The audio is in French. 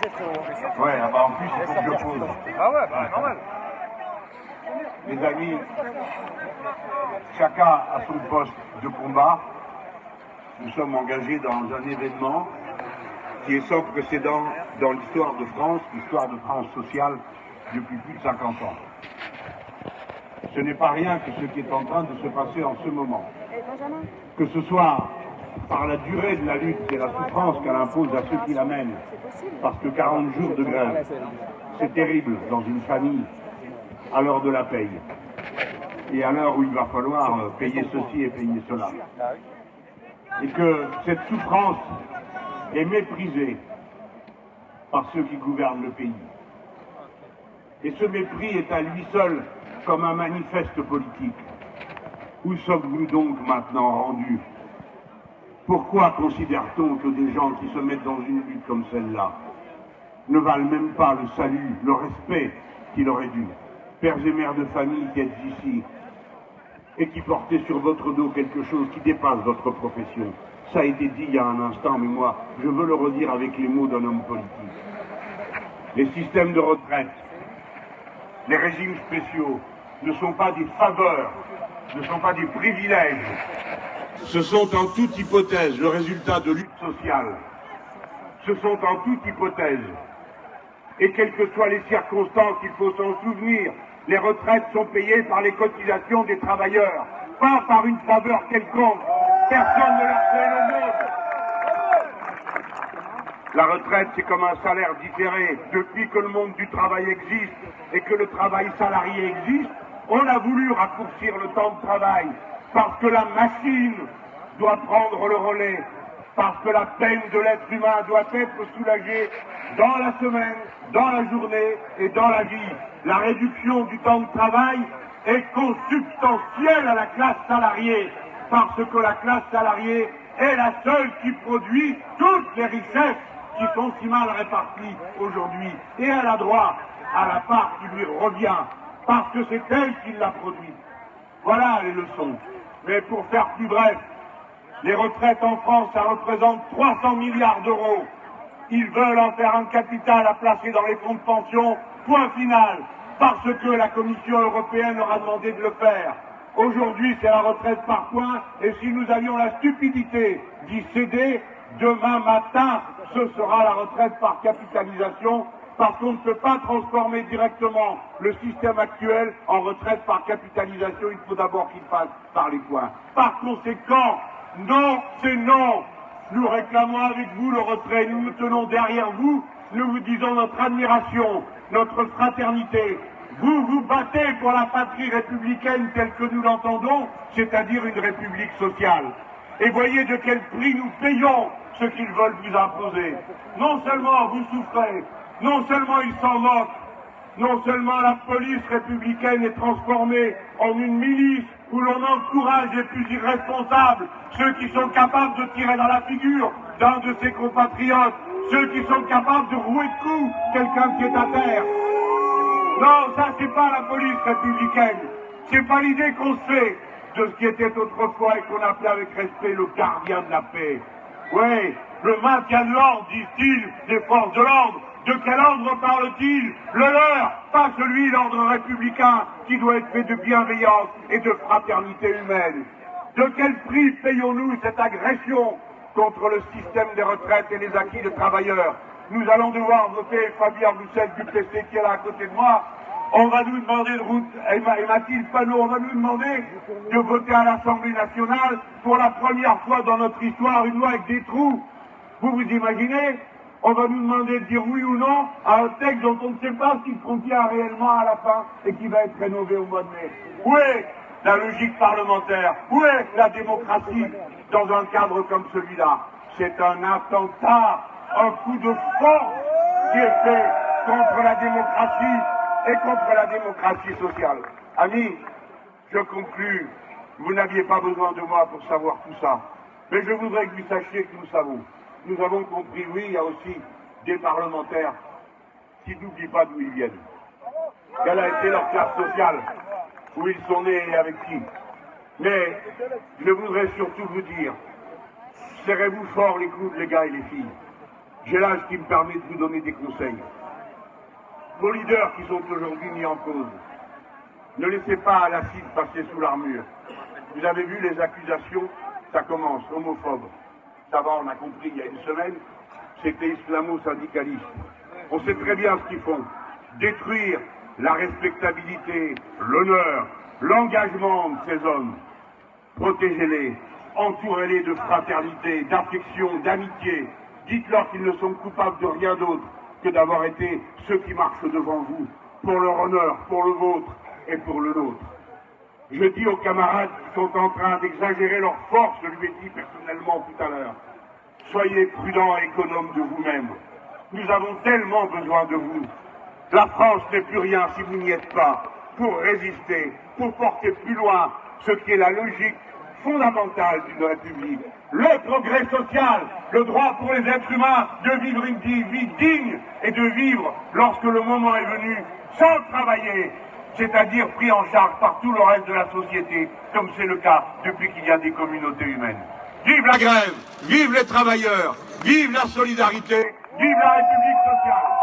Ouais, ah bah en plus, il faut que je pose. Ah ouais, bah normal. Les amis, chacun a son poste de combat. Nous sommes engagés dans un événement qui est sans précédent dans l'histoire de France sociale depuis plus de 50 ans. Ce n'est pas rien que ce qui est en train de se passer en ce moment. Que ce soit par la durée de la lutte et la souffrance qu'elle impose à ceux qui la mènent, parce que 40 jours de grève, c'est terrible dans une famille à l'heure de la paye, et à l'heure où il va falloir payer ceci et payer cela. Et que cette souffrance est méprisée par ceux qui gouvernent le pays. Et ce mépris est à lui seul comme un manifeste politique. Où sommes-nous donc maintenant rendus? Pourquoi considère-t-on que des gens qui se mettent dans une lutte comme celle-là ne valent même pas le salut, le respect qu'il aurait dû? Pères et mères de famille qui êtes ici et qui portez sur votre dos quelque chose qui dépasse votre profession. Ça a été dit il y a un instant, mais moi, je veux le redire avec les mots d'un homme politique. Les systèmes de retraite, les régimes spéciaux ne sont pas des faveurs, ne sont pas des privilèges. Ce sont en toute hypothèse le résultat de lutte sociale. Ce sont en toute hypothèse. Et quelles que soient les circonstances, il faut s'en souvenir, les retraites sont payées par les cotisations des travailleurs, pas par une faveur quelconque. Personne ne leur fait l'aumône. La retraite, c'est comme un salaire différé. Depuis que le monde du travail existe et que le travail salarié existe, on a voulu raccourcir le temps de travail parce que la machine doit prendre le relais, parce que la peine de l'être humain doit être soulagée dans la semaine, dans la journée et dans la vie. La réduction du temps de travail est consubstantielle à la classe salariée, parce que la classe salariée est la seule qui produit toutes les richesses qui sont si mal réparties aujourd'hui. Et elle a droit à la part qui lui revient, parce que c'est elle qui l'a produite. Voilà les leçons. Mais pour faire plus bref, les retraites en France, ça représente 300 milliards d'euros. Ils veulent en faire un capital à placer dans les fonds de pension, point final, parce que la Commission européenne leur a demandé de le faire. Aujourd'hui, c'est la retraite par points, et si nous avions la stupidité d'y céder, demain matin, ce sera la retraite par capitalisation, parce qu'on ne peut pas transformer directement le système actuel en retraite par capitalisation. Il faut d'abord qu'il passe par les points. Par conséquent, non, c'est non. Nous réclamons avec vous le retrait. Nous nous tenons derrière vous. Nous vous disons notre admiration, notre fraternité. Vous vous battez pour la patrie républicaine telle que nous l'entendons, c'est-à-dire une république sociale. Et voyez de quel prix nous payons ce qu'ils veulent vous imposer. Non seulement vous souffrez, non seulement ils s'en moquent, non seulement la police républicaine est transformée en une milice où l'on encourage les plus irresponsables, ceux qui sont capables de tirer dans la figure d'un de ses compatriotes, ceux qui sont capables de rouer de coups quelqu'un qui est à terre. Non, ça c'est pas la police républicaine. C'est pas l'idée qu'on se fait de ce qui était autrefois et qu'on appelait avec respect le gardien de la paix. Oui, le maintien de l'ordre, disent-ils, des forces de l'ordre. De quel ordre parle-t-il? Le leur, pas celui, l'ordre républicain, qui doit être fait de bienveillance et de fraternité humaine. De quel prix payons-nous cette agression contre le système des retraites et les acquis des travailleurs? Nous allons devoir voter, Fabien Roussel du PC qui est là à côté de moi, on va nous demander et Mathilde Panot, on va nous demander de voter à l'Assemblée nationale pour la première fois dans notre histoire une loi avec des trous. Vous vous imaginez? On va nous demander de dire oui ou non à un texte dont on ne sait pas ce qu'il contient réellement à la fin et qui va être rénové au mois de mai. Où est la logique parlementaire? Où est la démocratie dans un cadre comme celui-là? C'est un attentat, un coup de force qui est fait contre la démocratie et contre la démocratie sociale. Amis, je conclus. Vous n'aviez pas besoin de moi pour savoir tout ça. Mais je voudrais que vous sachiez que nous savons. Nous avons compris, oui, il y a aussi des parlementaires qui n'oublient pas d'où ils viennent. Quelle a été leur classe sociale, où ils sont nés et avec qui. Mais je voudrais surtout vous dire, serrez-vous fort les coudes, les gars et les filles. J'ai l'âge qui me permet de vous donner des conseils. Vos leaders qui sont aujourd'hui mis en cause, ne laissez pas l'acide passer sous l'armure. Vous avez vu les accusations, ça commence, homophobes. Ça va, on a compris il y a une semaine, c'était islamo-syndicaliste. On sait très bien ce qu'ils font. Détruire la respectabilité, l'honneur, l'engagement de ces hommes. Protégez-les, entourez-les de fraternité, d'affection, d'amitié. Dites-leur qu'ils ne sont coupables de rien d'autre que d'avoir été ceux qui marchent devant vous, pour leur honneur, pour le vôtre et pour le nôtre. Je dis aux camarades qui sont en train d'exagérer leur force, je lui ai dit personnellement tout à l'heure, soyez prudents et économes de vous-même. Nous avons tellement besoin de vous. La France n'est plus rien si vous n'y êtes pas. Pour résister, pour porter plus loin ce qui est la logique fondamentale d'une république. Le progrès social, le droit pour les êtres humains de vivre une vie digne et de vivre, lorsque le moment est venu, sans travailler, c'est-à-dire pris en charge par tout le reste de la société, comme c'est le cas depuis qu'il y a des communautés humaines. Vive la grève, vive les travailleurs, vive la solidarité, vive la République sociale.